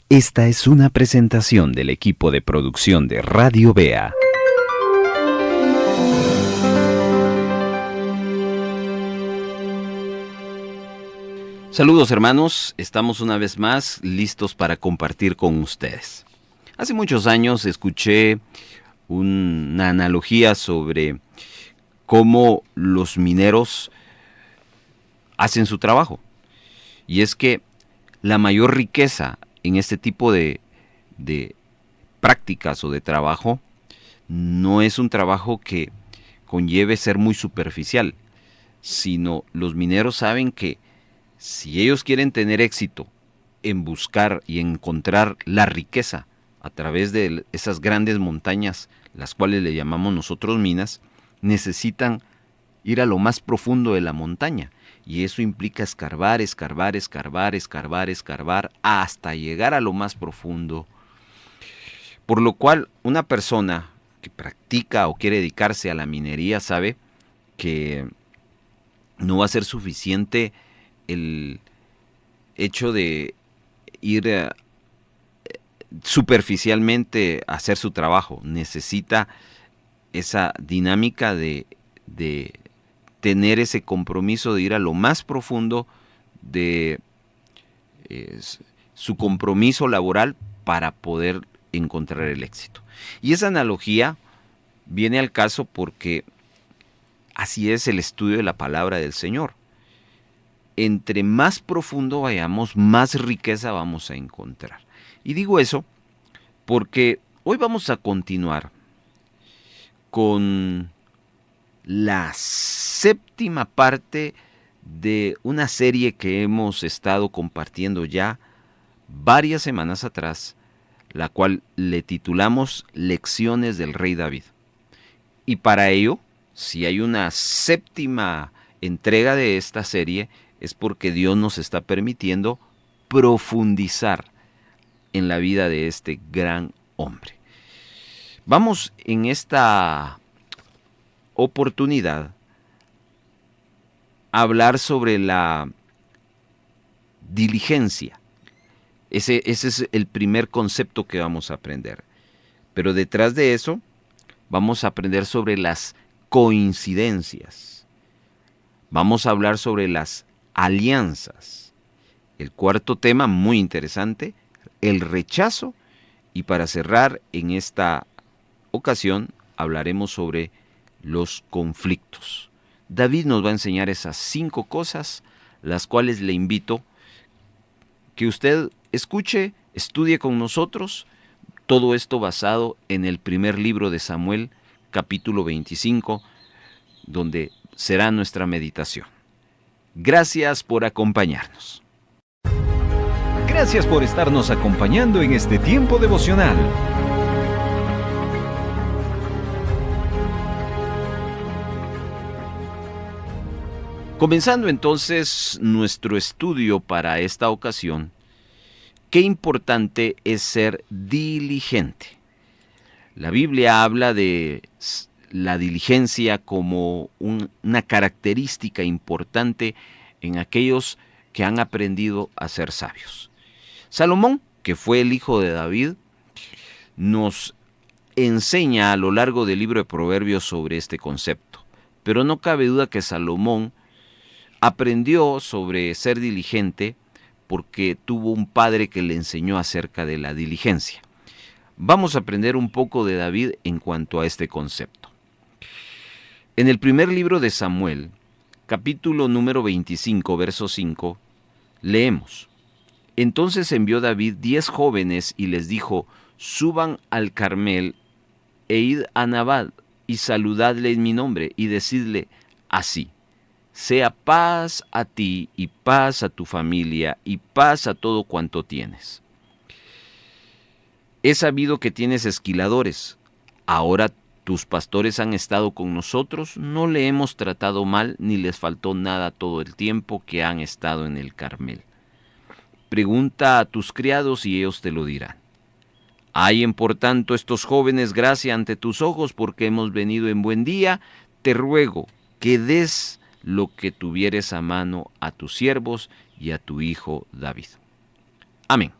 Esta es una presentación del equipo de producción de Radio Bea. Saludos hermanos, estamos una vez más listos para compartir con ustedes. Hace muchos años escuché una analogía sobre cómo los mineros hacen su trabajo. Y es que la mayor riqueza en este tipo de prácticas o de trabajo no es un trabajo que conlleve ser muy superficial, sino los mineros saben que si ellos quieren tener éxito en buscar y encontrar la riqueza a través de esas grandes montañas, las cuales le llamamos nosotros minas, necesitan ir a lo más profundo de la montaña. Y eso implica escarbar, escarbar, escarbar, escarbar, escarbar, hasta llegar a lo más profundo. Por lo cual, una persona que practica o quiere dedicarse a la minería sabe que no va a ser suficiente el hecho de ir superficialmente a hacer su trabajo. Necesita esa dinámica de tener ese compromiso de ir a lo más profundo de su compromiso laboral para poder encontrar el éxito. Y esa analogía viene al caso porque así es el estudio de la palabra del Señor. Entre más profundo vayamos, más riqueza vamos a encontrar. Y digo eso porque hoy vamos a continuar con la séptima parte de una serie que hemos estado compartiendo ya varias semanas atrás, la cual le titulamos Lecciones del Rey David. Y para ello, si hay una séptima entrega de esta serie, es porque Dios nos está permitiendo profundizar en la vida de este gran hombre. Vamos en esta oportunidad a hablar sobre la diligencia. Ese es el primer concepto que vamos a aprender. Pero detrás de eso vamos a aprender sobre las coincidencias. Vamos a hablar sobre las alianzas. El cuarto tema, muy interesante, el rechazo. Y para cerrar en esta ocasión hablaremos sobre los conflictos. David nos va a enseñar esas 5 cosas, las cuales le invito que usted escuche, estudie con nosotros, todo esto basado en el primer libro de Samuel, capítulo 25, donde será nuestra meditación. Gracias por acompañarnos. Gracias por estarnos acompañando en este tiempo devocional. Comenzando entonces nuestro estudio para esta ocasión, qué importante es ser diligente. La Biblia habla de la diligencia como una característica importante en aquellos que han aprendido a ser sabios. Salomón, que fue el hijo de David, nos enseña a lo largo del libro de Proverbios sobre este concepto. Pero no cabe duda que Salomón aprendió sobre ser diligente porque tuvo un padre que le enseñó acerca de la diligencia. Vamos a aprender un poco de David en cuanto a este concepto. En el primer libro de Samuel, capítulo número 25, verso 5, leemos: Entonces envió David 10 jóvenes y les dijo: Suban al Carmel e id a Nabal y saludadle en mi nombre y decidle así: sea paz a ti y paz a tu familia y paz a todo cuanto tienes. He sabido que tienes esquiladores. Ahora tus pastores han estado con nosotros, no le hemos tratado mal ni les faltó nada todo el tiempo que han estado en el Carmel. Pregunta a tus criados y ellos te lo dirán. Hallen por tanto estos jóvenes gracia ante tus ojos porque hemos venido en buen día. Te ruego que des lo que tuvieres a mano a tus siervos y a tu hijo David. Amén.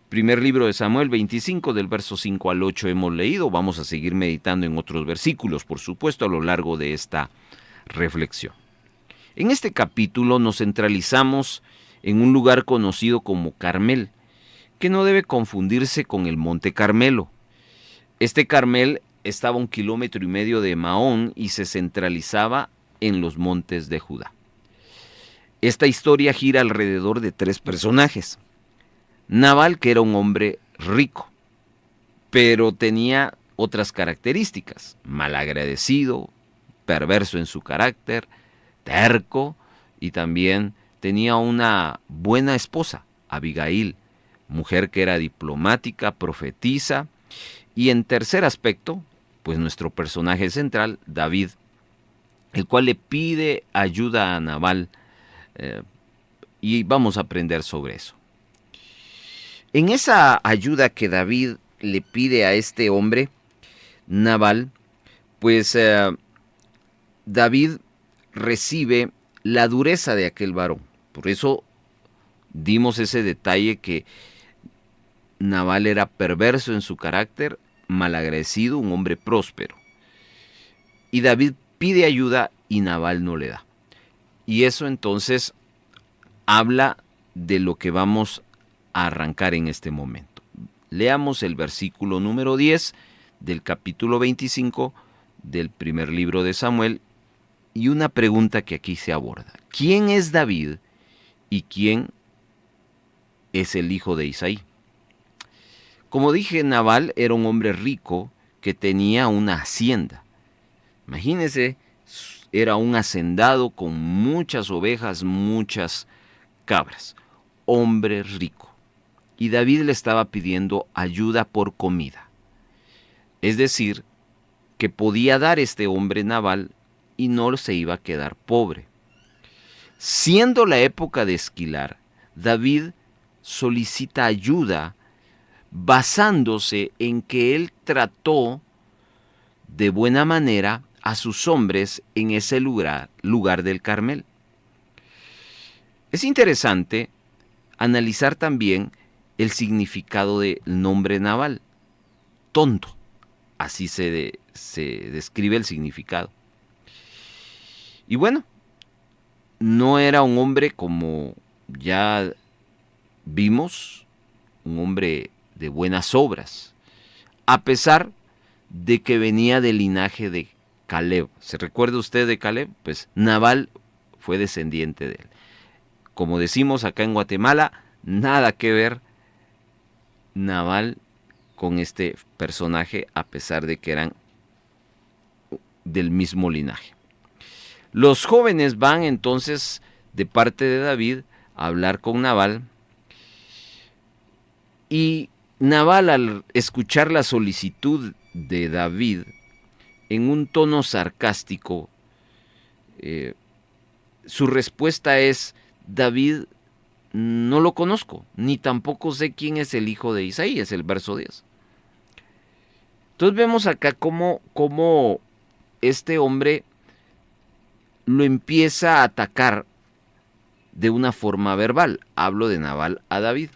Primer libro de Samuel 25, del verso 5 al 8 hemos leído. Vamos a seguir meditando en otros versículos, por supuesto, a lo largo de esta reflexión. En este capítulo nos centralizamos en un lugar conocido como Carmel, que no debe confundirse con el Monte Carmelo. Este Carmel estaba a 1,5 kilómetros de Maón y se centralizaba en los montes de Judá. Esta historia gira alrededor de 3 personajes. Nabal, que era un hombre rico, pero tenía otras características: malagradecido, perverso en su carácter, terco, y también tenía una buena esposa, Abigail, mujer que era diplomática, profetisa, y en tercer aspecto, pues nuestro personaje central, David, el cual le pide ayuda a Nabal, y vamos a aprender sobre eso. En esa ayuda que David le pide a este hombre, Nabal, pues David recibe la dureza de aquel varón. Por eso dimos ese detalle que Nabal era perverso en su carácter, malagradecido, un hombre próspero. Y David pide ayuda y Nabal no le da. Y eso entonces habla de lo que vamos a arrancar en este momento. Leamos el versículo número 10 del capítulo 25 del primer libro de Samuel y una pregunta que aquí se aborda. ¿Quién es David y quién es el hijo de Isaí? Como dije, Nabal era un hombre rico que tenía una hacienda. Imagínense, era un hacendado con muchas ovejas, muchas cabras. Hombre rico. Y David le estaba pidiendo ayuda por comida. Es decir, que podía dar este hombre Nabal y no se iba a quedar pobre. Siendo la época de esquilar, David solicita ayuda basándose en que él trató de buena manera a sus hombres en ese lugar del Carmel. Es interesante analizar también el significado del nombre Nabal. Tonto, así se describe el significado. Y bueno, no era un hombre, como ya vimos, un hombre de buenas obras, a pesar de que venía del linaje de Caleb. ¿Se recuerda usted de Caleb? Pues Nabal fue descendiente de él. Como decimos acá en Guatemala, nada que ver Nabal con este personaje, a pesar de que eran del mismo linaje. Los jóvenes van entonces de parte de David a hablar con Nabal, y Nabal, al escuchar la solicitud de David en un tono sarcástico, su respuesta es: David no lo conozco, ni tampoco sé quién es el hijo de Isaí, es el verso 10. Entonces vemos acá cómo este hombre lo empieza a atacar de una forma verbal. Hablo de Nabal a David.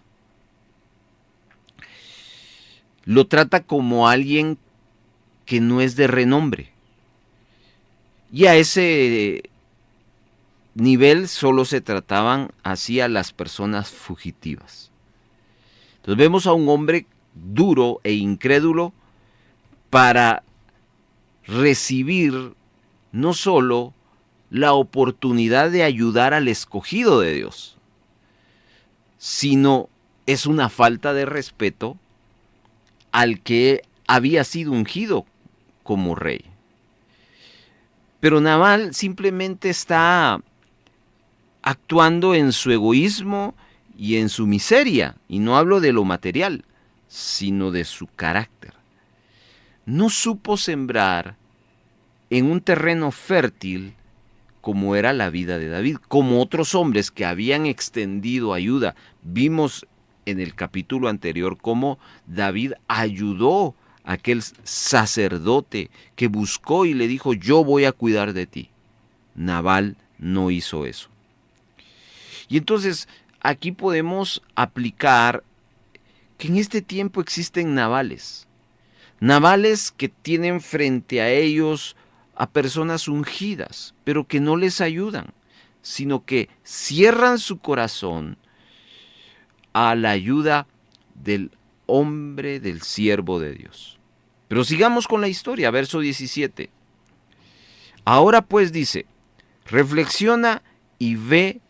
Lo trata como alguien que no es de renombre. Y a ese nivel solo se trataban así a las personas fugitivas. Entonces vemos a un hombre duro e incrédulo para recibir no solo la oportunidad de ayudar al escogido de Dios, sino es una falta de respeto al que había sido ungido como rey. Pero Nabal simplemente está actuando en su egoísmo y en su miseria, y no hablo de lo material, sino de su carácter. No supo sembrar en un terreno fértil como era la vida de David, como otros hombres que habían extendido ayuda. Vimos en el capítulo anterior cómo David ayudó a aquel sacerdote que buscó y le dijo: yo voy a cuidar de ti. Nabal no hizo eso. Y entonces aquí podemos aplicar que en este tiempo existen nabales. Nabales que tienen frente a ellos a personas ungidas, pero que no les ayudan, sino que cierran su corazón a la ayuda del hombre, del siervo de Dios. Pero sigamos con la historia, verso 17. Ahora pues dice, reflexiona y ve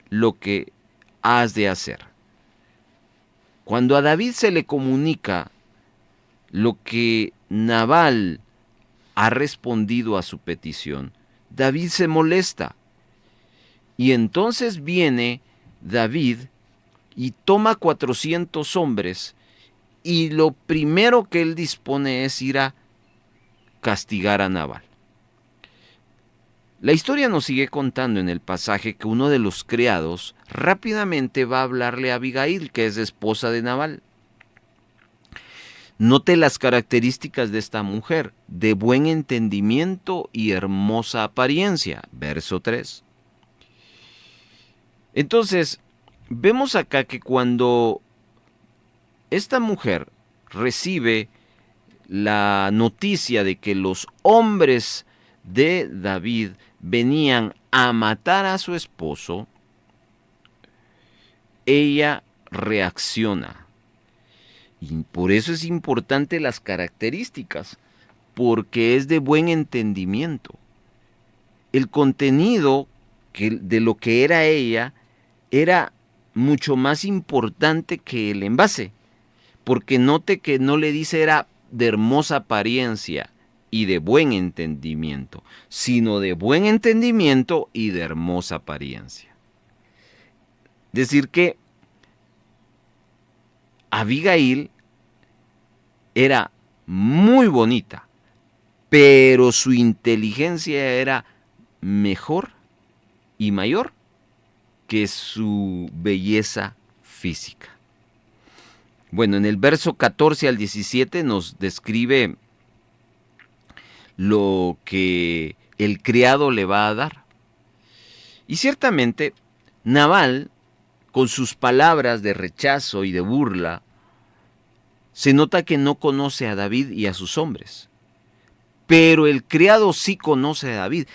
lo que has de hacer. Cuando a David se le comunica lo que Nabal ha respondido a su petición, David se molesta. Y entonces viene David y toma 400 hombres y lo primero que él dispone es ir a castigar a Nabal. La historia nos sigue contando en el pasaje que uno de los criados rápidamente va a hablarle a Abigail, que es esposa de Nabal. Note las características de esta mujer, de buen entendimiento y hermosa apariencia, verso 3. Entonces, vemos acá que cuando esta mujer recibe la noticia de que los hombres de David venían a matar a su esposo, ella reacciona. Y por eso es importante las características, porque es de buen entendimiento. El contenido de lo que era ella era mucho más importante que el envase, porque note que no le dice era de hermosa apariencia y de buen entendimiento, sino de buen entendimiento y de hermosa apariencia. Decir que Abigail era muy bonita, pero su inteligencia era mejor y mayor que su belleza física. Bueno, en el verso 14 al 17 nos describe lo que el criado le va a dar. Y ciertamente, Nabal, con sus palabras de rechazo y de burla, se nota que no conoce a David y a sus hombres. Pero el criado sí conoce a David.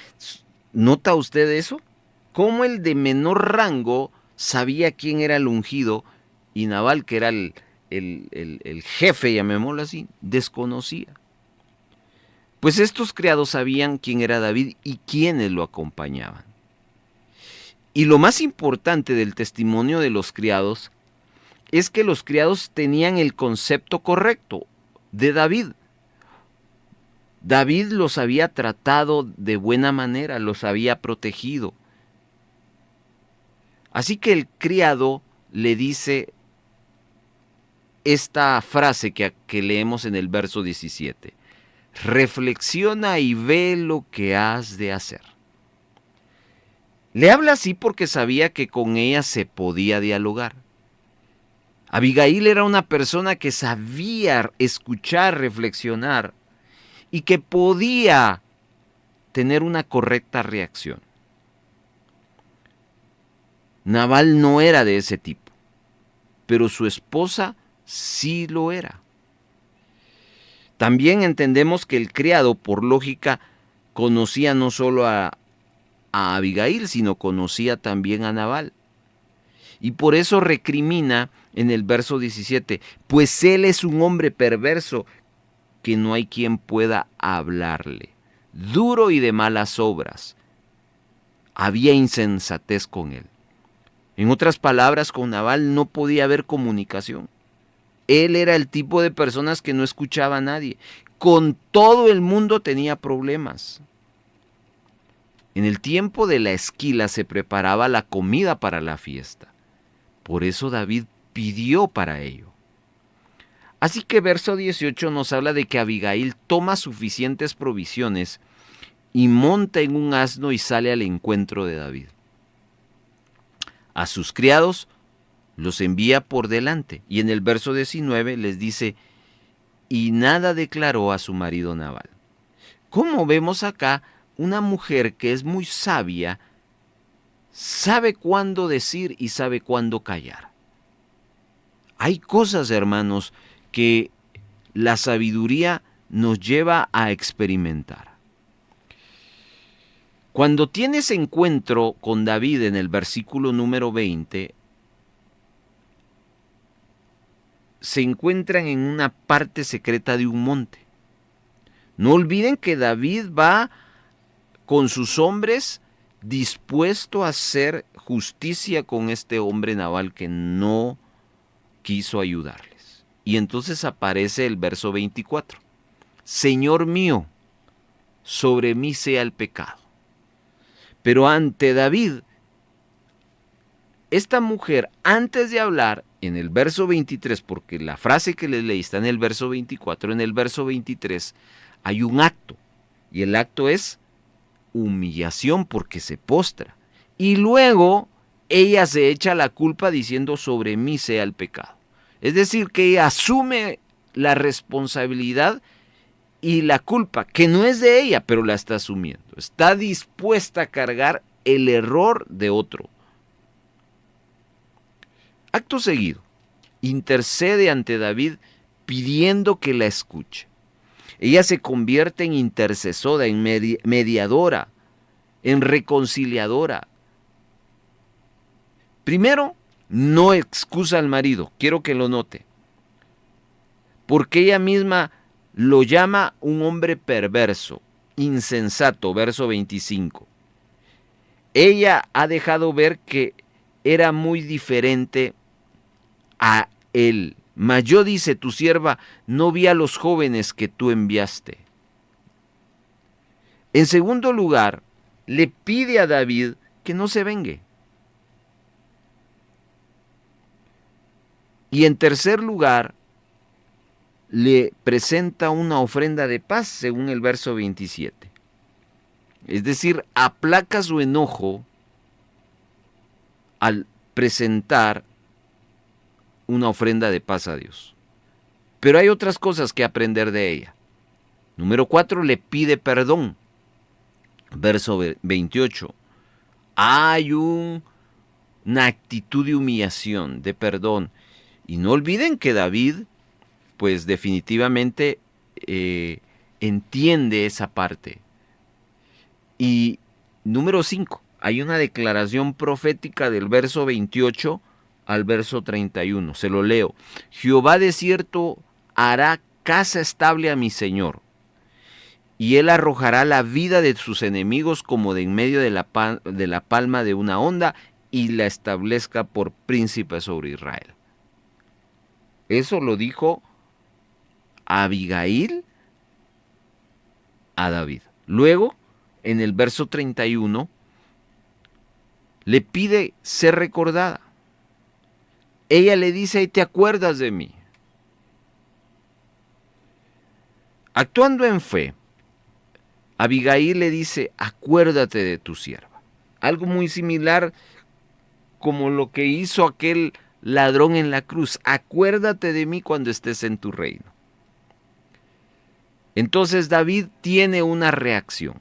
¿Nota usted eso? Cómo el de menor rango sabía quién era el ungido y Nabal, que era el jefe, llamémoslo así, desconocía. Pues estos criados sabían quién era David y quiénes lo acompañaban. Y lo más importante del testimonio de los criados es que los criados tenían el concepto correcto de David. David los había tratado de buena manera, los había protegido. Así que el criado le dice esta frase que leemos en el verso 17. Reflexiona y ve lo que has de hacer. Le habla así porque sabía que con ella se podía dialogar. Abigail era una persona que sabía escuchar, reflexionar y que podía tener una correcta reacción. Nabal no era de ese tipo, pero su esposa sí lo era. También entendemos que el criado, por lógica, conocía no solo a Abigail, sino conocía también a Nabal. Y por eso recrimina en el verso 17, pues él es un hombre perverso que no hay quien pueda hablarle, duro y de malas obras. Había insensatez con él. En otras palabras, con Nabal no podía haber comunicación. Él era el tipo de personas que no escuchaba a nadie. Con todo el mundo tenía problemas. En el tiempo de la esquila se preparaba la comida para la fiesta. Por eso David pidió para ello. Así que verso 18 nos habla de que Abigail toma suficientes provisiones y monta en un asno y sale al encuentro de David. A sus criados los envía por delante y en el verso 19 les dice, y nada declaró a su marido Nabal. Como vemos acá, una mujer que es muy sabia, sabe cuándo decir y sabe cuándo callar. Hay cosas, hermanos, que la sabiduría nos lleva a experimentar. Cuando tienes encuentro con David en el versículo número 20, se encuentran en una parte secreta de un monte. No olviden que David va con sus hombres dispuesto a hacer justicia con este hombre Nabal que no quiso ayudarles. Y entonces aparece el verso 24. Señor mío, sobre mí sea el pecado. Pero ante David, esta mujer, antes de hablar, en el verso 23, porque la frase que les leí está en el verso 24, en el verso 23 hay un acto, y el acto es humillación porque se postra. Y luego ella se echa la culpa diciendo sobre mí sea el pecado. Es decir, que ella asume la responsabilidad y la culpa, que no es de ella, pero la está asumiendo. Está dispuesta a cargar el error de otro. Acto seguido, intercede ante David pidiendo que la escuche. Ella se convierte en intercesora, en mediadora, en reconciliadora. Primero, no excusa al marido, quiero que lo note, porque ella misma lo llama un hombre perverso, insensato, verso 25. Ella ha dejado ver que era muy diferente a él. Mas yo, dice tu sierva, no vi a los jóvenes que tú enviaste. En segundo lugar, le pide a David que no se vengue. Y en tercer lugar, le presenta una ofrenda de paz, según el verso 27. Es decir, aplaca su enojo al presentar una ofrenda de paz a Dios. Pero hay otras cosas que aprender de ella. Número 4, le pide perdón. Verso 28. Hay una actitud de humillación, de perdón. Y no olviden que David, pues definitivamente entiende esa parte. Y número 5, hay una declaración profética del verso 28 al verso 31. Se lo leo. Jehová de cierto hará casa estable a mi Señor, y él arrojará la vida de sus enemigos como de en medio de la palma de una onda, y la establezca por príncipe sobre Israel. Eso lo dijo Abigail a David. Luego, en el verso 31, le pide ser recordada. Ella le dice, ¿te acuerdas de mí? Actuando en fe, Abigail le dice, acuérdate de tu sierva. Algo muy similar como lo que hizo aquel ladrón en la cruz. Acuérdate de mí cuando estés en tu reino. Entonces David tiene una reacción.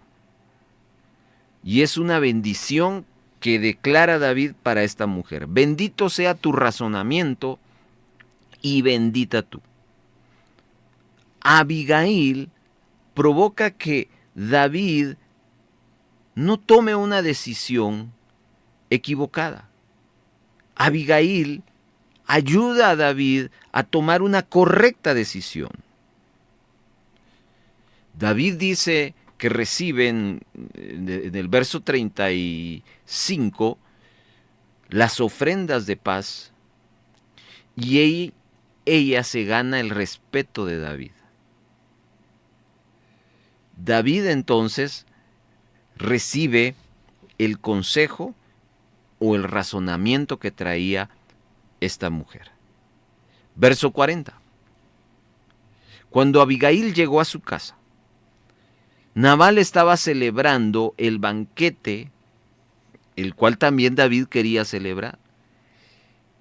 Y es una bendición que declara David para esta mujer. Bendito sea tu razonamiento y bendita tú. Abigail provoca que David no tome una decisión equivocada. Abigail ayuda a David a tomar una correcta decisión. David dice que recibe en el verso 35 las ofrendas de paz, y ella se gana el respeto de David. David entonces recibe el consejo o el razonamiento que traía esta mujer. Verso 40. Cuando Abigail llegó a su casa, Nabal estaba celebrando el banquete, el cual también David quería celebrar.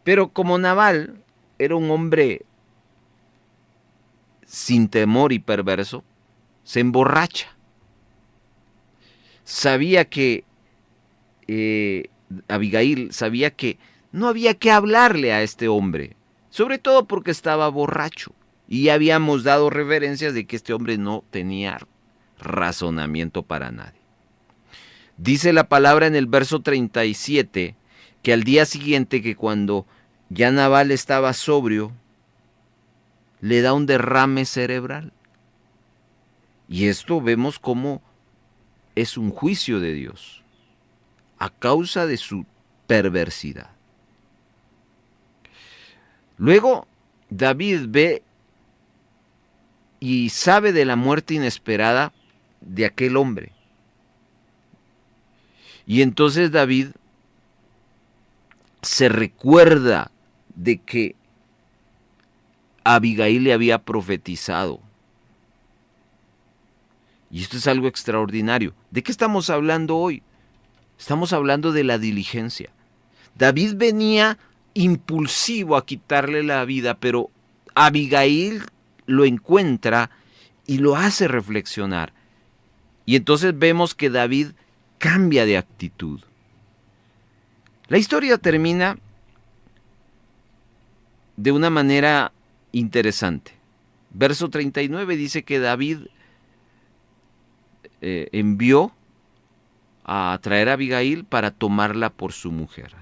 Pero como Nabal era un hombre sin temor y perverso, se emborracha. Sabía que Abigail sabía que no había que hablarle a este hombre, sobre todo porque estaba borracho. Y ya habíamos dado referencias de que este hombre no tenía razonamiento para nadie. Dice la palabra en el verso 37 que al día siguiente, que cuando ya Nabal estaba sobrio, le da un derrame cerebral. Y esto vemos como es un juicio de Dios a causa de su perversidad. Luego David ve y sabe de la muerte inesperada de aquel hombre. Y entonces David se recuerda de que Abigail le había profetizado. Y esto es algo extraordinario. ¿De qué estamos hablando hoy? Estamos hablando de la diligencia. David venía impulsivo a quitarle la vida, pero Abigail lo encuentra y lo hace reflexionar. Y entonces vemos que David cambia de actitud. La historia termina de una manera interesante. Verso 39 dice que David envió a traer a Abigail para tomarla por su mujer.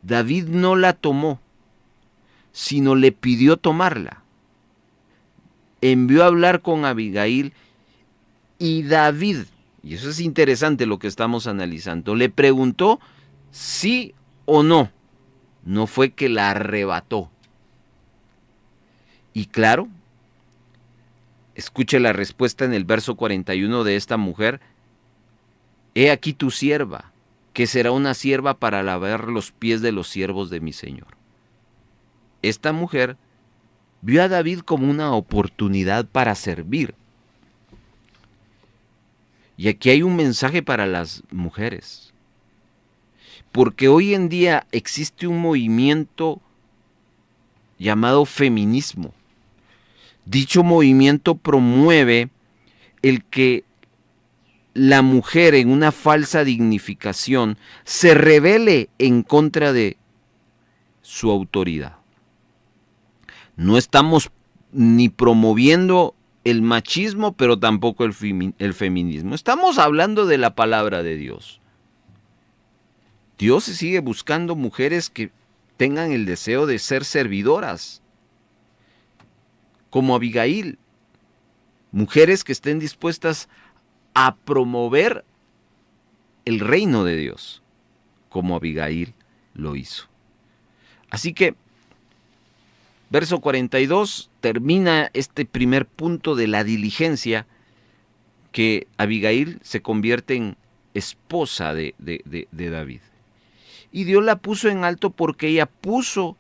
David no la tomó, sino le pidió tomarla. Envió a hablar con Abigail y David, y eso es interesante lo que estamos analizando, le preguntó sí o no. No fue que la arrebató. Y claro, escuche la respuesta en el verso 41 de esta mujer. He aquí tu sierva, que será una sierva para lavar los pies de los siervos de mi Señor. Esta mujer vio a David como una oportunidad para servir. Y aquí hay un mensaje para las mujeres. Porque hoy en día existe un movimiento llamado feminismo. Dicho movimiento promueve el que la mujer en una falsa dignificación se rebele en contra de su autoridad. No estamos ni promoviendo el machismo, pero tampoco el feminismo. Estamos hablando de la palabra de Dios. Dios sigue buscando mujeres que tengan el deseo de ser servidoras, como Abigail, mujeres que estén dispuestas a promover el reino de Dios, como Abigail lo hizo. Así que, verso 42 termina este primer punto de la diligencia, que Abigail se convierte en esposa de David. Y Dios la puso en alto porque ella puso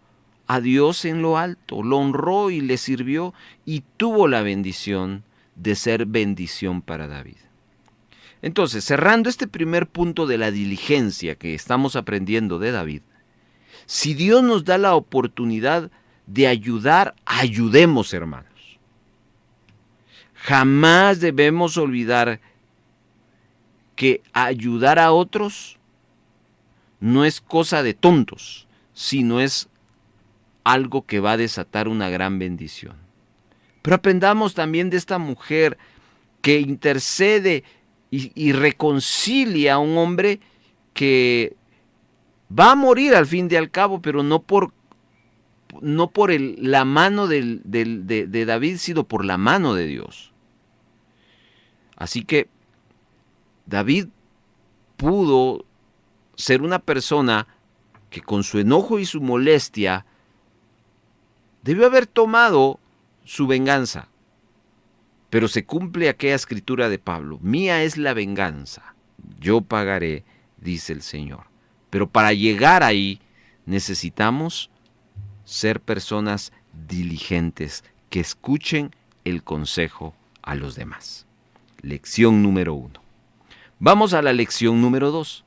a Dios en lo alto, lo honró y le sirvió y tuvo la bendición de ser bendición para David. Entonces, cerrando este primer punto de la diligencia que estamos aprendiendo de David, si Dios nos da la oportunidad de ayudar, ayudemos, hermanos. Jamás debemos olvidar que ayudar a otros no es cosa de tontos, sino es algo que va a desatar una gran bendición. Pero aprendamos también de esta mujer que intercede y reconcilia a un hombre que va a morir al fin y al cabo, pero no por la mano de David, sino por la mano de Dios. Así que David pudo ser una persona que con su enojo y su molestia debió haber tomado su venganza. Pero se cumple aquella escritura de Pablo: mía es la venganza, yo pagaré, dice el Señor. Pero para llegar ahí necesitamos ser personas diligentes que escuchen el consejo a los demás. Lección número 1. Vamos a la lección número 2.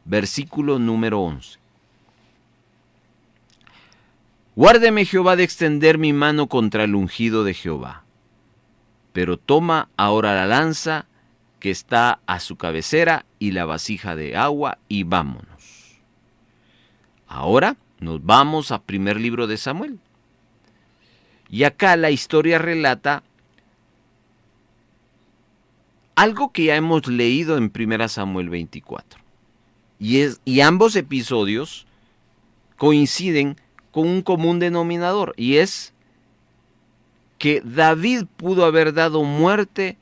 Versículo número 11. Guárdeme Jehová de extender mi mano contra el ungido de Jehová. Pero toma ahora la lanza que está a su cabecera y la vasija de agua y vámonos. Ahora Nos vamos a primer libro de Samuel. Y acá la historia relata algo que ya hemos leído en 1 Samuel 24. Y ambos episodios coinciden con un común denominador, y es que David pudo haber dado muerte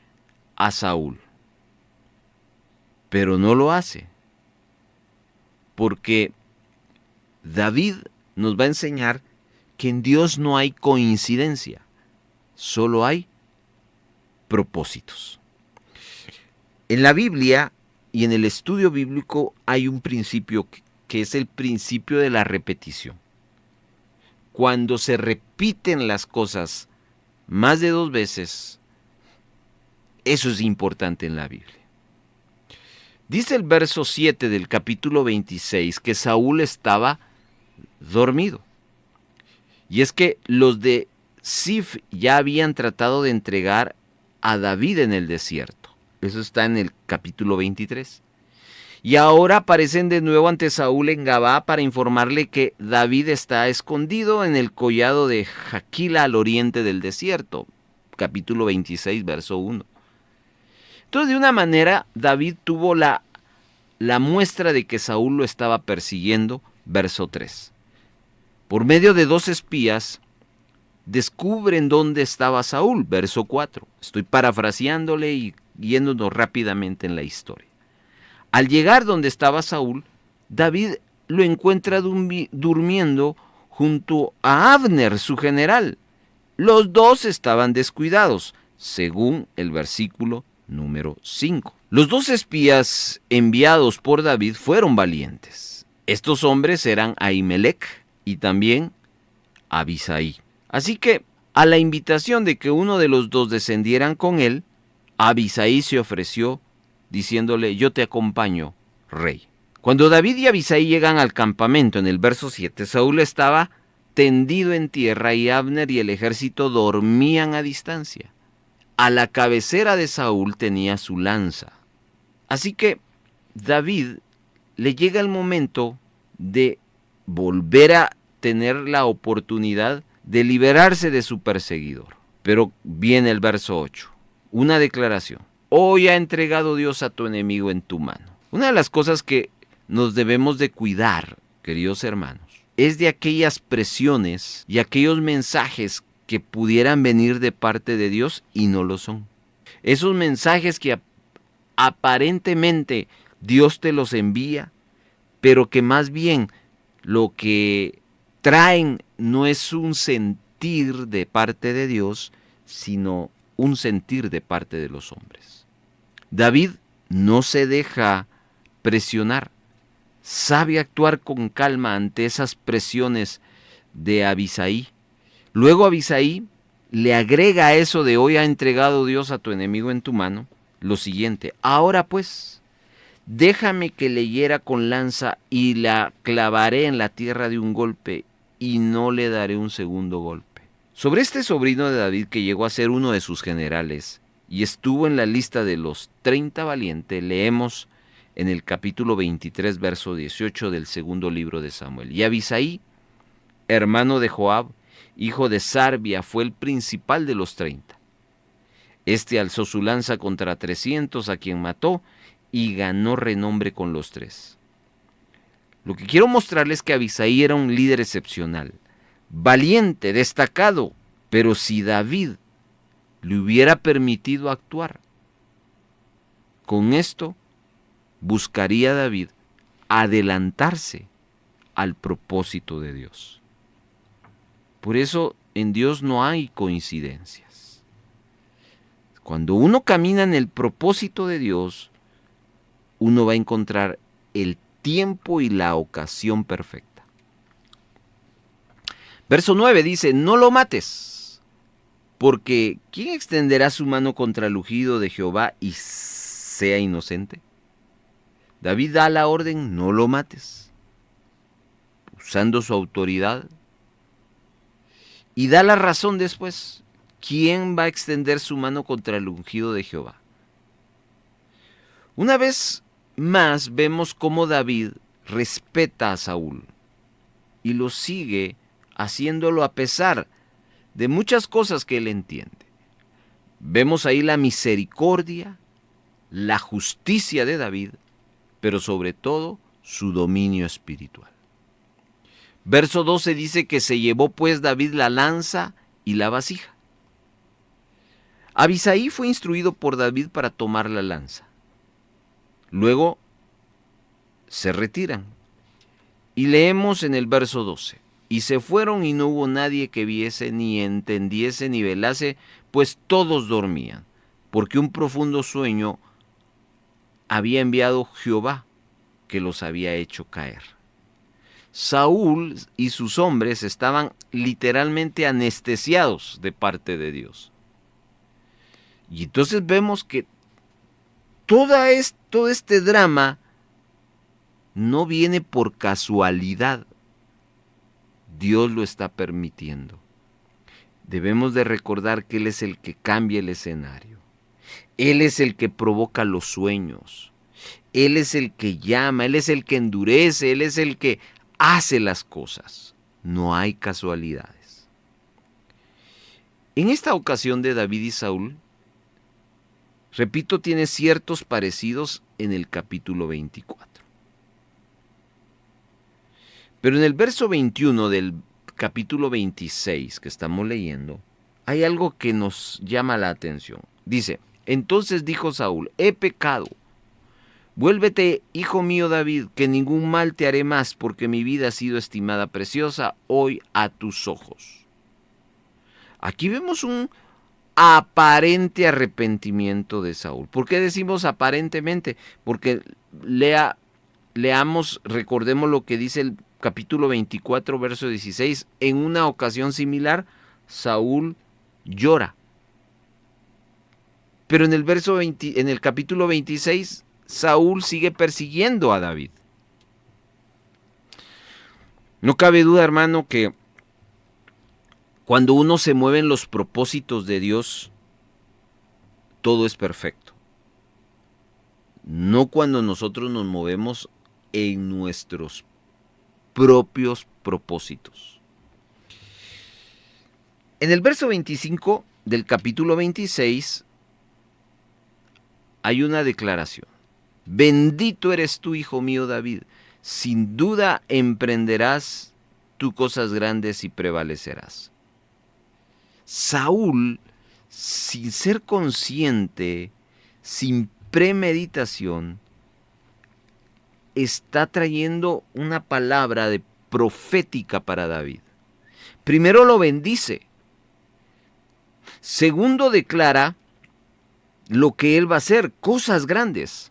a Saúl, pero no lo hace, porque David nos va a enseñar que en Dios no hay coincidencia, solo hay propósitos. En la Biblia y en el estudio bíblico hay un principio que es el principio de la repetición. Cuando se repiten las cosas más de 2 veces, eso es importante en la Biblia. Dice el verso 7 del capítulo 26 que Saúl estaba dormido. Y es que los de Zif ya habían tratado de entregar a David en el desierto. Eso está en el capítulo 23. Y ahora aparecen de nuevo ante Saúl en Gabá para informarle que David está escondido en el collado de Jaquila al oriente del desierto. Capítulo 26, verso 1. Entonces, de una manera, David tuvo la muestra de que Saúl lo estaba persiguiendo, verso 3. Por medio de 2 espías, descubren dónde estaba Saúl, verso 4. Estoy parafraseándole y yéndonos rápidamente en la historia. Al llegar donde estaba Saúl, David lo encuentra durmiendo junto a Abner, su general. Los dos estaban descuidados, según el versículo número 5. Los 2 espías enviados por David fueron valientes. Estos hombres eran Ahimelech y también Abisai. Así que, a la invitación de que uno de los 2 descendieran con él, Abisai se ofreció diciéndole: yo te acompaño, rey. Cuando David y Abisai llegan al campamento en el verso 7, Saúl estaba tendido en tierra y Abner y el ejército dormían a distancia. A la cabecera de Saúl tenía su lanza. Así que David le llega el momento de volver a tener la oportunidad de liberarse de su perseguidor. Pero viene el verso 8. Una declaración. Hoy ha entregado Dios a tu enemigo en tu mano. Una de las cosas que nos debemos de cuidar, queridos hermanos, es de aquellas presiones y aquellos mensajes que pudieran venir de parte de Dios y no lo son. Esos mensajes que aparentemente Dios te los envía, pero que más bien lo que traen no es un sentir de parte de Dios, sino un sentir de parte de los hombres. David no se deja presionar, sabe actuar con calma ante esas presiones de Abisai. Luego Abisai le agrega a eso de hoy ha entregado Dios a tu enemigo en tu mano, lo siguiente: ahora pues, déjame que le hiera con lanza y la clavaré en la tierra de un golpe y no le daré un segundo golpe. Sobre este sobrino de David, que llegó a ser uno de sus generales y estuvo en la lista de los 30 valientes, leemos en el capítulo 23, verso 18 del segundo libro de Samuel. Y Abisai, hermano de Joab, hijo de Sarbia, fue el principal de los 30. Este alzó su lanza contra 300 a quien mató y ganó renombre con los 3. Lo que quiero mostrarles es que Abisai era un líder excepcional, valiente, destacado, pero si David le hubiera permitido actuar, con esto buscaría David adelantarse al propósito de Dios. Por eso en Dios no hay coincidencias. Cuando uno camina en el propósito de Dios, uno va a encontrar el tiempo y la ocasión perfecta. Verso 9 dice: no lo mates, porque ¿quién extenderá su mano contra el ungido de Jehová y sea inocente? David da la orden: no lo mates, usando su autoridad, y da la razón después: ¿quién va a extender su mano contra el ungido de Jehová? Una vez más vemos cómo David respeta a Saúl. y lo sigue haciéndolo a pesar de muchas cosas que él entiende. Vemos ahí la misericordia, la justicia de David, pero sobre todo su dominio espiritual. Verso 12 dice que se llevó pues David la lanza y la vasija. Abisai fue instruido por David para tomar la lanza. Luego se retiran. Y leemos en el verso 12. Y se fueron y no hubo nadie que viese, ni entendiese, ni velase, pues todos dormían, porque un profundo sueño había enviado Jehová, que los había hecho caer. Saúl y sus hombres estaban literalmente anestesiados de parte de Dios. Y entonces vemos que todo este drama no viene por casualidad. Dios lo está permitiendo. Debemos de recordar que Él es el que cambia el escenario. Él es el que provoca los sueños. Él es el que llama, Él es el que endurece, Él es el que hace las cosas. No hay casualidades. En esta ocasión de David y Saúl, repito, tiene ciertos parecidos en el capítulo 24. Pero en el verso 21 del capítulo 26 que estamos leyendo, hay algo que nos llama la atención. Dice, entonces dijo Saúl, he pecado. Vuélvete, hijo mío David, que ningún mal te haré más, porque mi vida ha sido estimada preciosa hoy a tus ojos. Aquí vemos un aparente arrepentimiento de Saúl. ¿Por qué decimos aparentemente? Porque leamos, recordemos lo que dice el capítulo 24, verso 16. En una ocasión similar, Saúl llora. Pero en el capítulo 26, Saúl sigue persiguiendo a David. No cabe duda, hermano, que cuando uno se mueve en los propósitos de Dios, todo es perfecto. No cuando nosotros nos movemos en nuestros propios propósitos. En el verso 25 del capítulo 26 hay una declaración. Bendito eres tú, hijo mío David, sin duda emprenderás tú cosas grandes y prevalecerás. Saúl, sin ser consciente, sin premeditación, está trayendo una palabra profética para David. Primero lo bendice. Segundo declara lo que él va a hacer, cosas grandes.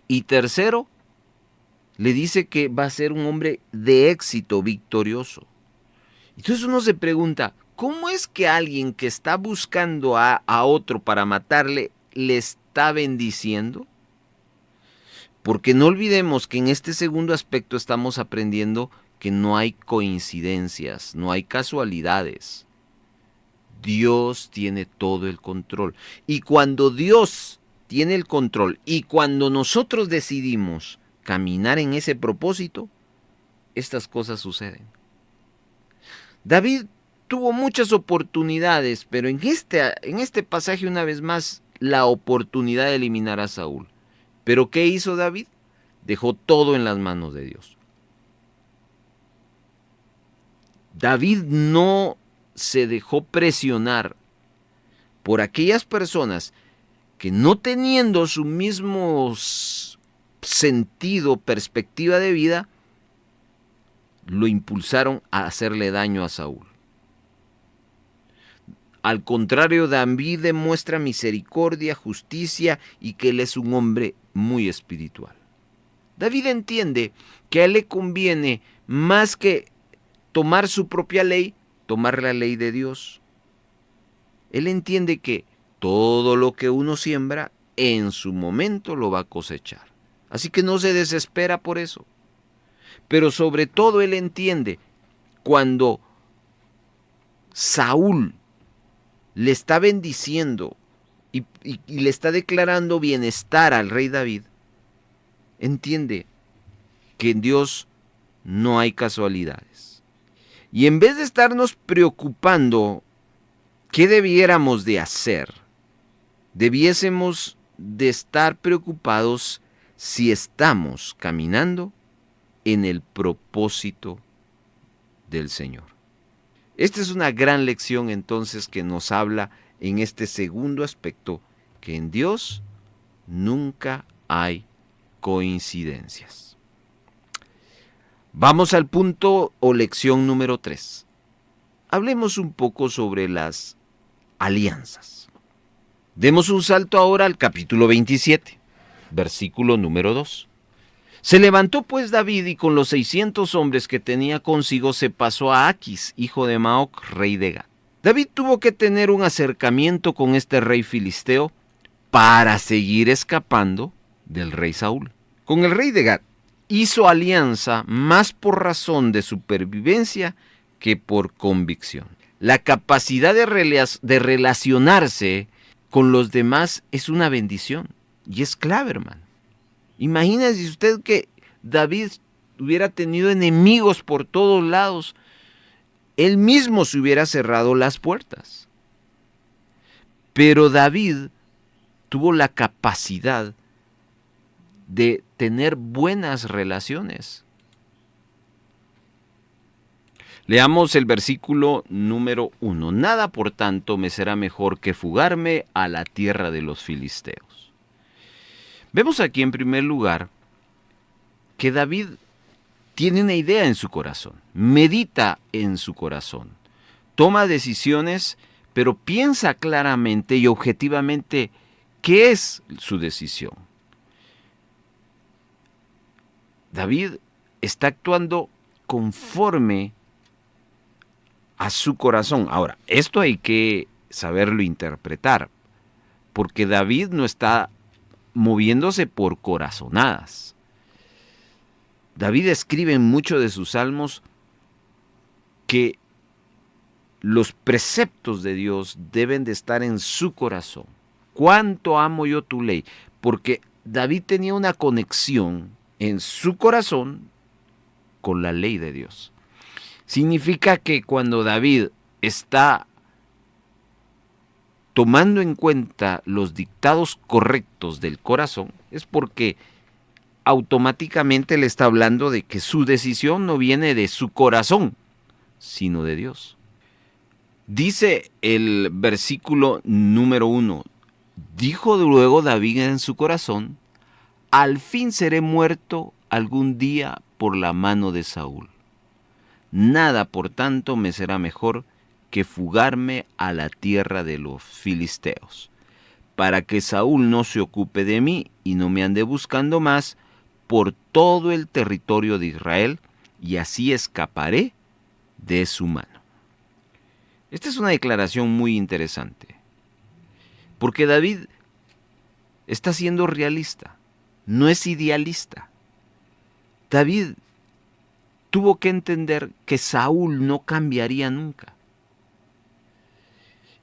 Y tercero, le dice que va a ser un hombre de éxito, victorioso. Entonces uno se pregunta, ¿cómo es que alguien que está buscando a otro para matarle, le está bendiciendo? Porque no olvidemos que en este segundo aspecto estamos aprendiendo que no hay coincidencias, no hay casualidades. Dios tiene todo el control. Y cuando Dios tiene el control y cuando nosotros decidimos caminar en ese propósito, estas cosas suceden. David tuvo muchas oportunidades, pero en este pasaje una vez más la oportunidad de eliminar a Saúl. ¿Pero qué hizo David? Dejó todo en las manos de Dios. David no se dejó presionar por aquellas personas que no teniendo su mismo sentido, perspectiva de vida, lo impulsaron a hacerle daño a Saúl. Al contrario, David demuestra misericordia, justicia y que él es un hombre muy espiritual. David entiende que a él le conviene más que tomar su propia ley, tomar la ley de Dios. Él entiende que todo lo que uno siembra, en su momento lo va a cosechar. Así que no se desespera por eso. Pero sobre todo él entiende cuando Saúl le está bendiciendo y le está declarando bienestar al rey David, entiende que Dios no hay casualidades. Y en vez de estarnos preocupando qué debiéramos de hacer, debiésemos de estar preocupados si estamos caminando en el propósito del Señor. Esta es una gran lección entonces que nos habla en este segundo aspecto, que en Dios nunca hay coincidencias. Vamos al punto o lección número 3. Hablemos un poco sobre las alianzas. Demos un salto ahora al capítulo 27, versículo número 2. Se levantó pues David y con los 600 hombres que tenía consigo se pasó a Aquis, hijo de Maoc, rey de Gat. David tuvo que tener un acercamiento con este rey filisteo para seguir escapando del rey Saúl. Con el rey de Gat hizo alianza más por razón de supervivencia que por convicción. La capacidad de relacionarse con los demás es una bendición y es clave, hermano. Imagínese usted que David hubiera tenido enemigos por todos lados. Él mismo se hubiera cerrado las puertas. Pero David tuvo la capacidad de tener buenas relaciones. Leamos el versículo número 1. Nada, por tanto, me será mejor que fugarme a la tierra de los filisteos. Vemos aquí en primer lugar que David tiene una idea en su corazón, medita en su corazón, toma decisiones, pero piensa claramente y objetivamente qué es su decisión. David está actuando conforme a su corazón. Ahora, esto hay que saberlo interpretar, porque David no está moviéndose por corazonadas. David escribe en muchos de sus salmos que los preceptos de Dios deben de estar en su corazón. ¿Cuánto amo yo tu ley? Porque David tenía una conexión en su corazón con la ley de Dios. Significa que cuando David está tomando en cuenta los dictados correctos del corazón, es porque automáticamente le está hablando de que su decisión no viene de su corazón, sino de Dios. Dice el versículo número 1, dijo luego David en su corazón, al fin seré muerto algún día por la mano de Saúl. Nada, por tanto, me será mejor que fugarme a la tierra de los filisteos, para que Saúl no se ocupe de mí y no me ande buscando más por todo el territorio de Israel, y así escaparé de su mano. Esta es una declaración muy interesante, porque David está siendo realista, no es idealista. David tuvo que entender que Saúl no cambiaría nunca.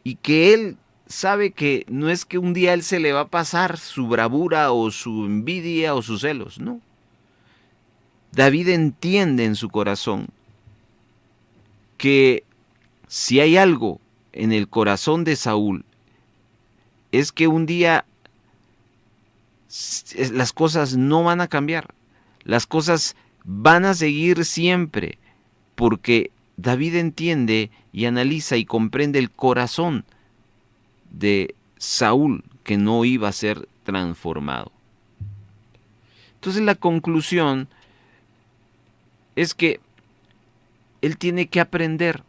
Y que él sabe que no es que un día él se le va a pasar su bravura o su envidia o sus celos, no. David entiende en su corazón que si hay algo en el corazón de Saúl, es que un día las cosas no van a cambiar, las cosas van a seguir siempre, porque David entiende y analiza y comprende el corazón de Saúl, que no iba a ser transformado. Entonces la conclusión es que él tiene que aprender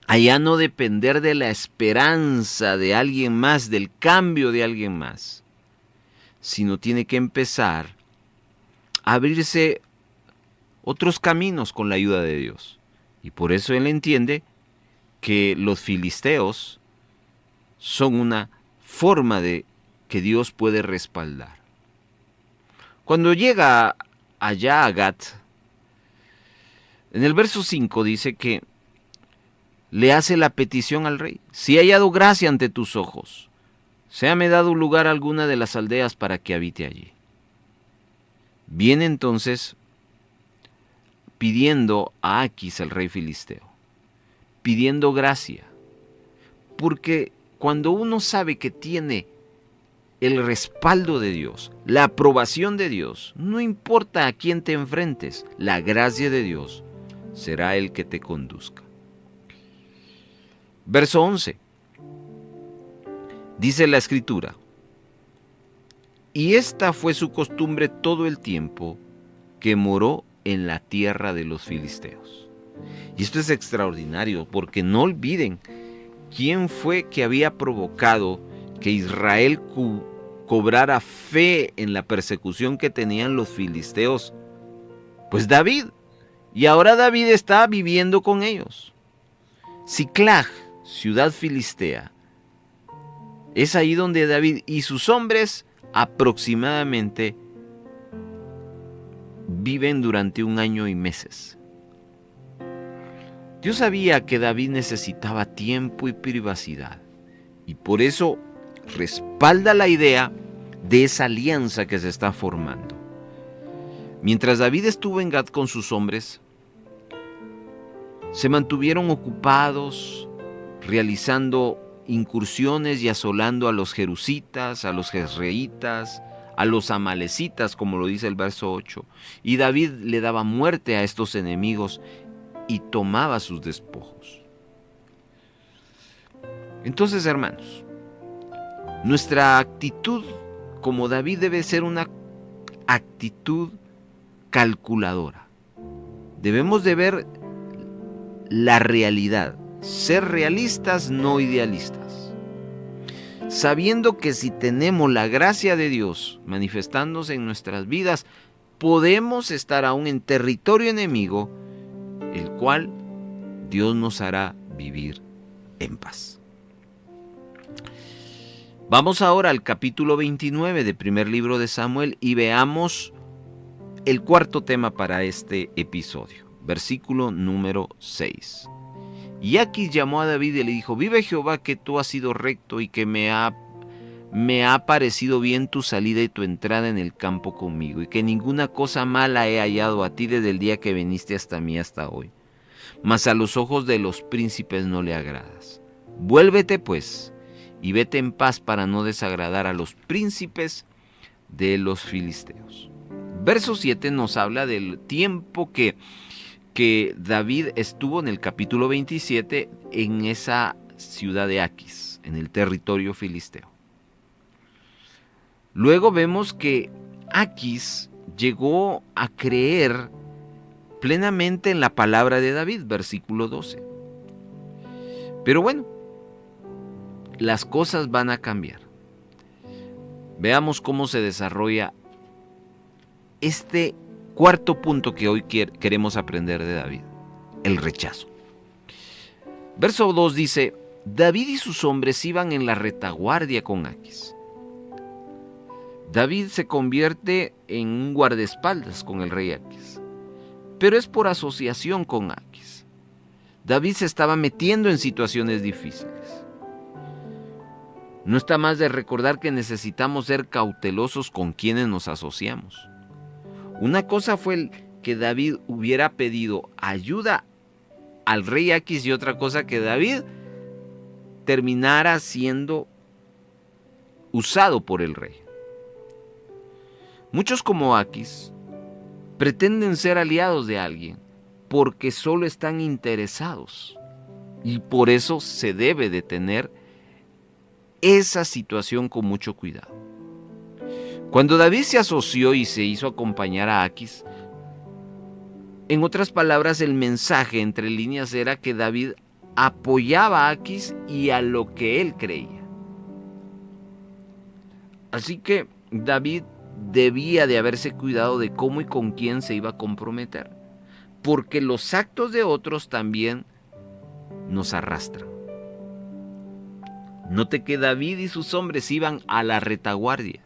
a ya no depender de la esperanza de alguien más, del cambio de alguien más, sino tiene que empezar a abrirse otros caminos con la ayuda de Dios. Y por eso él entiende que los filisteos son una forma de que Dios puede respaldar. Cuando llega allá a Gat, en el verso 5 dice que le hace la petición al rey: si he hallado gracia ante tus ojos, séame dado lugar a alguna de las aldeas para que habite allí. Viene entonces pidiendo a Aquis, el rey filisteo, pidiendo gracia. Porque cuando uno sabe que tiene el respaldo de Dios, la aprobación de Dios, no importa a quién te enfrentes, la gracia de Dios será el que te conduzca. Verso 11. Dice la Escritura: y esta fue su costumbre todo el tiempo que moró en la tierra de los filisteos. Y esto es extraordinario, porque no olviden quién fue que había provocado que Israel cobrara fe en la persecución que tenían los filisteos. Pues David. Y ahora David está viviendo con ellos. Siclag, ciudad filistea, es ahí donde David y sus hombres aproximadamente viven durante 1 año y meses. Dios sabía que David necesitaba tiempo y privacidad, y por eso respalda la idea de esa alianza que se está formando. Mientras David estuvo en Gat con sus hombres, se mantuvieron ocupados realizando incursiones y asolando a los jerusitas, a los jezreítas, a los amalecitas, como lo dice el verso 8. Y David le daba muerte a estos enemigos y tomaba sus despojos. Entonces, hermanos, nuestra actitud como David debe ser una actitud calculadora. Debemos de ver la realidad, ser realistas, no idealistas, sabiendo que si tenemos la gracia de Dios manifestándose en nuestras vidas, podemos estar aún en territorio enemigo, el cual Dios nos hará vivir en paz. Vamos ahora al capítulo 29 del primer libro de Samuel y veamos el cuarto tema para este episodio, versículo número 6. Y Aquis llamó a David y le dijo: vive Jehová que tú has sido recto y que me ha parecido bien tu salida y tu entrada en el campo conmigo, y que ninguna cosa mala he hallado a ti desde el día que viniste hasta mí hasta hoy. Mas a los ojos de los príncipes no le agradas. Vuélvete pues y vete en paz para no desagradar a los príncipes de los filisteos. Verso 7 nos habla del tiempo que David estuvo en el capítulo 27 en esa ciudad de Aquis, en el territorio filisteo. Luego vemos que Aquis llegó a creer plenamente en la palabra de David, versículo 12. Pero bueno, las cosas van a cambiar. Veamos cómo se desarrolla este cuarto punto que hoy queremos aprender de David, el rechazo. Verso 2 dice: David y sus hombres iban en la retaguardia con Aquis. David se convierte en un guardaespaldas con el rey Aquis, pero es por asociación con Aquis. David se estaba metiendo en situaciones difíciles. No está más de recordar que necesitamos ser cautelosos con quienes nos asociamos. Una cosa fue que David hubiera pedido ayuda al rey Aquis y otra cosa que David terminara siendo usado por el rey. Muchos como Aquis pretenden ser aliados de alguien porque solo están interesados, y por eso se debe de tener esa situación con mucho cuidado. Cuando David se asoció y se hizo acompañar a Aquis, en otras palabras, el mensaje entre líneas era que David apoyaba a Aquis y a lo que él creía. Así que David debía de haberse cuidado de cómo y con quién se iba a comprometer, porque los actos de otros también nos arrastran. Note que David y sus hombres iban a la retaguardia,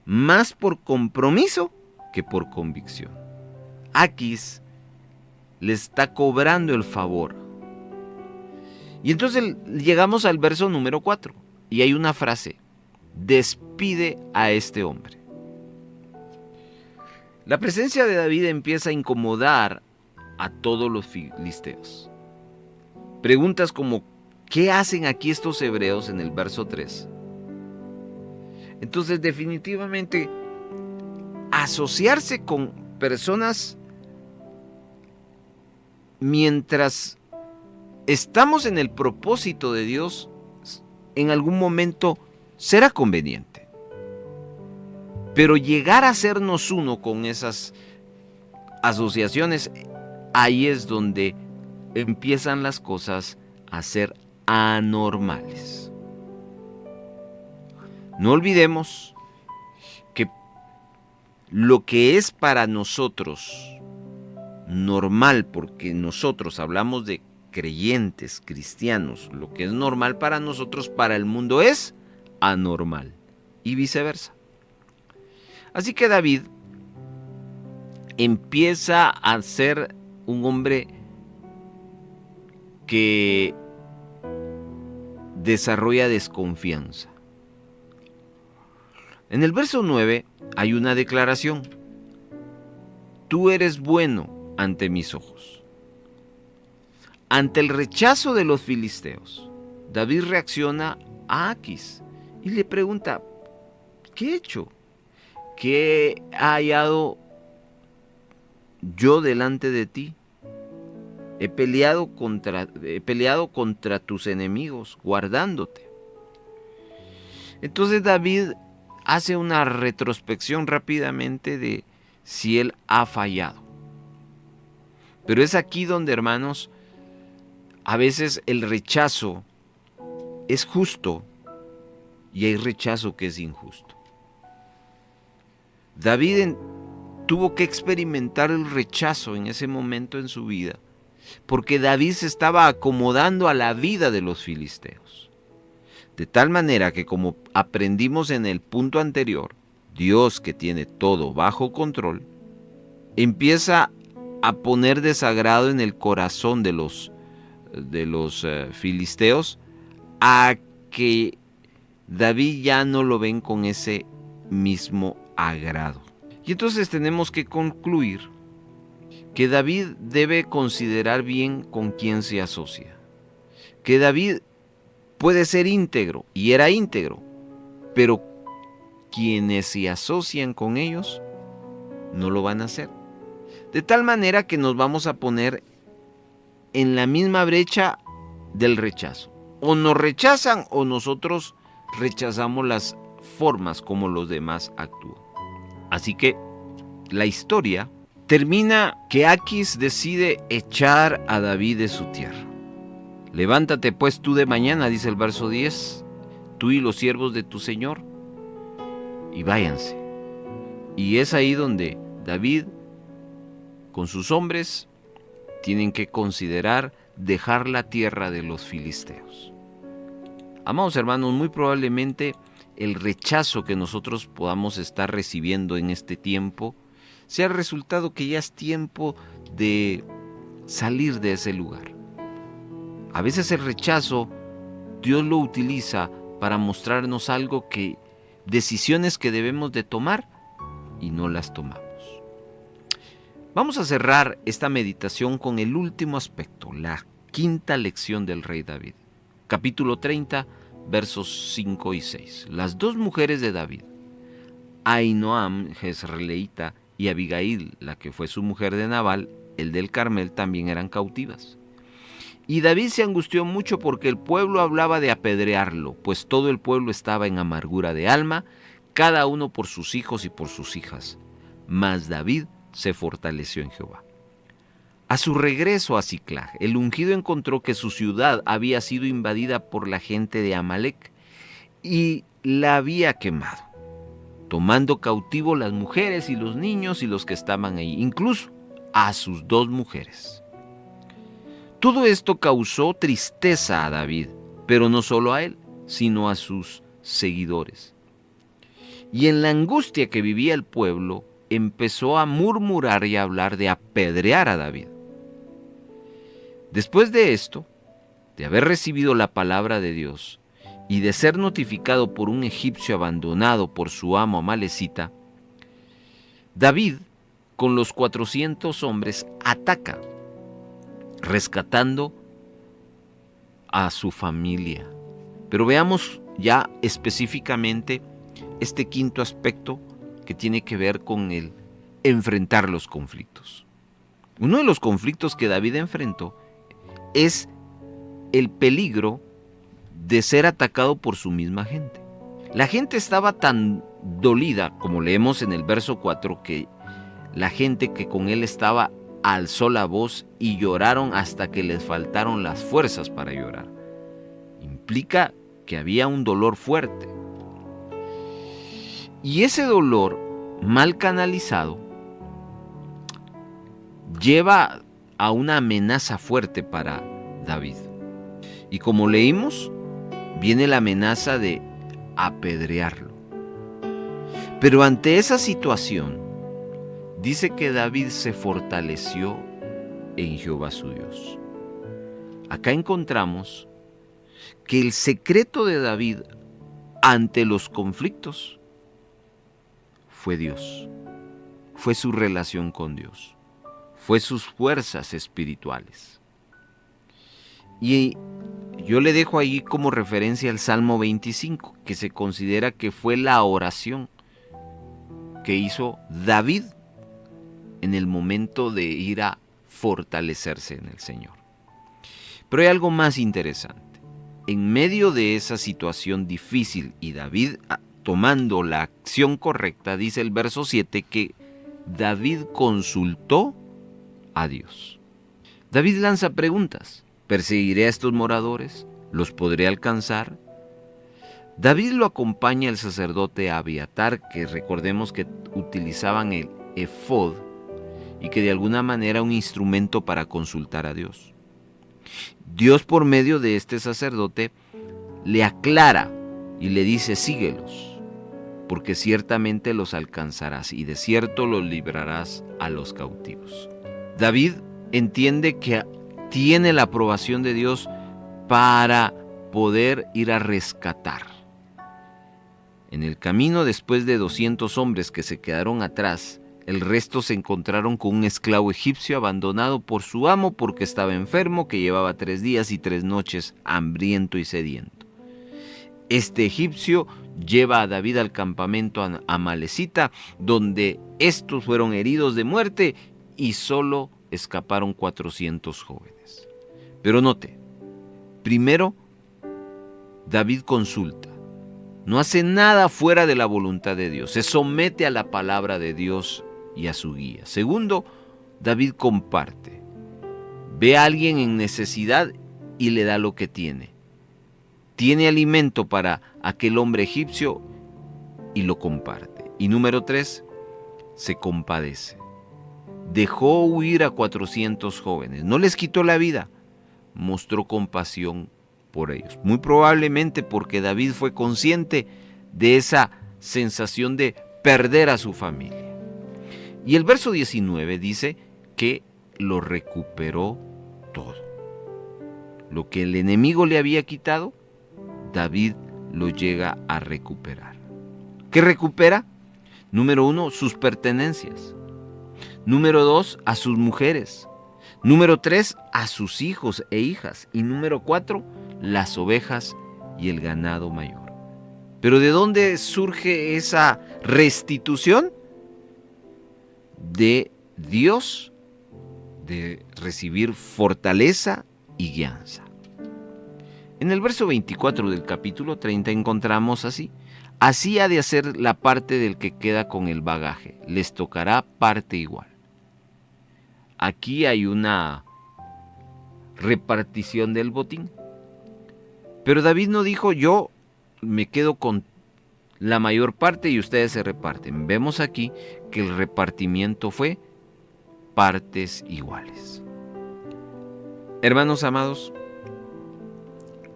más por compromiso que por convicción. Aquis le está cobrando el favor. Y entonces llegamos al verso número 4 y hay una frase: despide a este hombre. La presencia de David empieza a incomodar a todos los filisteos. Preguntas como, ¿qué hacen aquí estos hebreos en el verso 3? Entonces, definitivamente, asociarse con personas mientras estamos en el propósito de Dios, en algún momento será conveniente. Pero llegar a hacernos uno con esas asociaciones, ahí es donde empiezan las cosas a ser anormales. No olvidemos que lo que es para nosotros normal, porque nosotros hablamos de creyentes, cristianos, lo que es normal para nosotros, para el mundo es anormal, y viceversa. Así que David empieza a ser un hombre que desarrolla desconfianza. En el verso 9 hay una declaración: tú eres bueno ante mis ojos. Ante el rechazo de los filisteos, David reacciona a Aquis y le pregunta, ¿qué he hecho? ¿Qué he hallado yo delante de ti? He peleado contra tus enemigos, guardándote. Entonces David hace una retrospección rápidamente de si él ha fallado. Pero es aquí donde, hermanos, a veces el rechazo es justo y hay rechazo que es injusto. David tuvo que experimentar el rechazo en ese momento en su vida, porque David se estaba acomodando a la vida de los filisteos. De tal manera que, como aprendimos en el punto anterior, Dios, que tiene todo bajo control, empieza a poner desagrado en el corazón de los filisteos, a que David ya no lo ven con ese mismo agrado. Y entonces tenemos que concluir que David debe considerar bien con quién se asocia. Que David puede ser íntegro, y era íntegro, pero quienes se asocian con ellos no lo van a hacer. De tal manera que nos vamos a poner en la misma brecha del rechazo. O nos rechazan o nosotros rechazamos las formas como los demás actúan. Así que la historia termina que Aquis decide echar a David de su tierra. Levántate pues tú de mañana, dice el verso 10, tú y los siervos de tu señor, y váyanse. Y es ahí donde David, con sus hombres, tienen que considerar dejar la tierra de los filisteos. Amados hermanos, muy probablemente el rechazo que nosotros podamos estar recibiendo en este tiempo sea el resultado que ya es tiempo de salir de ese lugar. A veces el rechazo Dios lo utiliza para mostrarnos algo que, decisiones que debemos de tomar y no las tomamos. Vamos a cerrar esta meditación con el último aspecto, la quinta lección del rey David. Capítulo 30, versos 5 y 6. Las dos mujeres de David, Ahinoam, jezreelita, y Abigail, la que fue su mujer de Nabal, el del Carmel, también eran cautivas. Y David se angustió mucho porque el pueblo hablaba de apedrearlo, pues todo el pueblo estaba en amargura de alma, cada uno por sus hijos y por sus hijas. Mas David se fortaleció en Jehová. A su regreso a Siclag, el ungido encontró que su ciudad había sido invadida por la gente de Amalec y la había quemado, tomando cautivo las mujeres y los niños y los que estaban ahí, incluso a sus dos mujeres. Todo esto causó tristeza a David, pero no solo a él, sino a sus seguidores. Y en la angustia que vivía el pueblo, empezó a murmurar y a hablar de apedrear a David. Después de esto, de haber recibido la palabra de Dios y de ser notificado por un egipcio abandonado por su amo amalecita, David con los 400 hombres ataca, rescatando a su familia. Pero veamos ya específicamente este quinto aspecto que tiene que ver con el enfrentar los conflictos. Uno de los conflictos que David enfrentó es el peligro de ser atacado por su misma gente. La gente estaba tan dolida, como leemos en el verso 4, que la gente que con él estaba alzó la voz y lloraron hasta que les faltaron las fuerzas para llorar. Implica que había un dolor fuerte. Y ese dolor mal canalizado lleva a una amenaza fuerte para David. Y como leímos, viene la amenaza de apedrearlo. Pero ante esa situación, dice que David se fortaleció en Jehová su Dios. Acá encontramos que el secreto de David ante los conflictos fue Dios, fue su relación con Dios, fue sus fuerzas espirituales. Y yo le dejo ahí como referencia el Salmo 25, que se considera que fue la oración que hizo David en el momento de ir a fortalecerse en el Señor. Pero hay algo más interesante. En medio de esa situación difícil y David tomando la acción correcta, dice el verso 7 que David consultó a Dios. David lanza preguntas. ¿Perseguiré a estos moradores? ¿Los podré alcanzar? David lo acompaña el sacerdote Abiatar, que recordemos que utilizaban el efod y que de alguna manera era un instrumento para consultar a Dios. Dios por medio de este sacerdote le aclara y le dice: síguelos, porque ciertamente los alcanzarás y de cierto los librarás a los cautivos. David entiende que tiene la aprobación de Dios para poder ir a rescatar. En el camino, después de 200 hombres que se quedaron atrás, el resto se encontraron con un esclavo egipcio abandonado por su amo porque estaba enfermo, que llevaba 3 días y 3 noches hambriento y sediento. Este egipcio lleva a David al campamento amalecita, donde estos fueron heridos de muerte y solo escaparon 400 jóvenes. Pero note, primero David consulta, no hace nada fuera de la voluntad de Dios, se somete a la palabra de Dios y a su guía. Segundo, David comparte, ve a alguien en necesidad y le da lo que tiene. Tiene alimento para aquel hombre egipcio y lo comparte. Y número 3, se compadece. Dejó huir a 400 jóvenes, no les quitó la vida, mostró compasión por ellos. Muy probablemente porque David fue consciente de esa sensación de perder a su familia. Y el verso 19 dice que lo recuperó todo. Lo que el enemigo le había quitado, David lo llega a recuperar. ¿Qué recupera? Número 1, sus pertenencias. Número 2, a sus mujeres. Número 3, a sus hijos e hijas. Y número 4, las ovejas y el ganado mayor. ¿Pero de dónde surge esa restitución? De Dios, de recibir fortaleza y guianza. En el verso 24 del capítulo 30 encontramos así: así ha de hacer la parte del que queda con el bagaje, les tocará parte igual. Aquí hay una repartición del botín. Pero David no dijo: yo me quedo con la mayor parte y ustedes se reparten. Vemos aquí que el repartimiento fue partes iguales. Hermanos amados,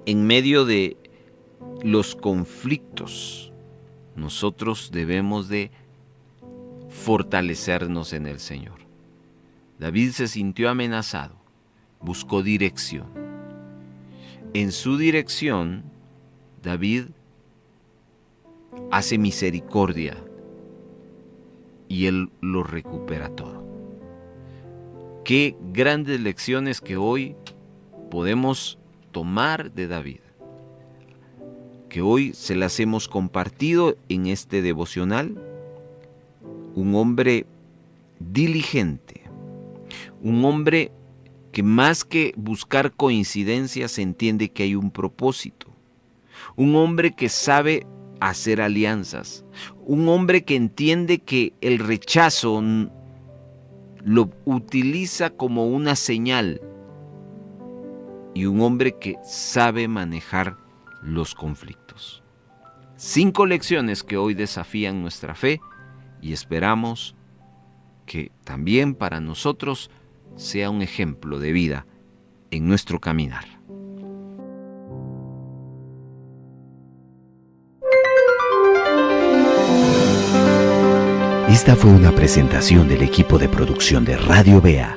en medio de los conflictos, nosotros debemos de fortalecernos en el Señor. David se sintió amenazado, buscó dirección. En su dirección, David hace misericordia y Él lo recupera todo. Qué grandes lecciones que hoy podemos tomar de David, que hoy se las hemos compartido en este devocional. Un hombre diligente, un hombre que más que buscar coincidencias entiende que hay un propósito, un hombre que sabe hacer alianzas, un hombre que entiende que el rechazo lo utiliza como una señal, y un hombre que sabe manejar los conflictos. 5 lecciones que hoy desafían nuestra fe y esperamos que también para nosotros sea un ejemplo de vida en nuestro caminar. Esta fue una presentación del equipo de producción de Radio Bea.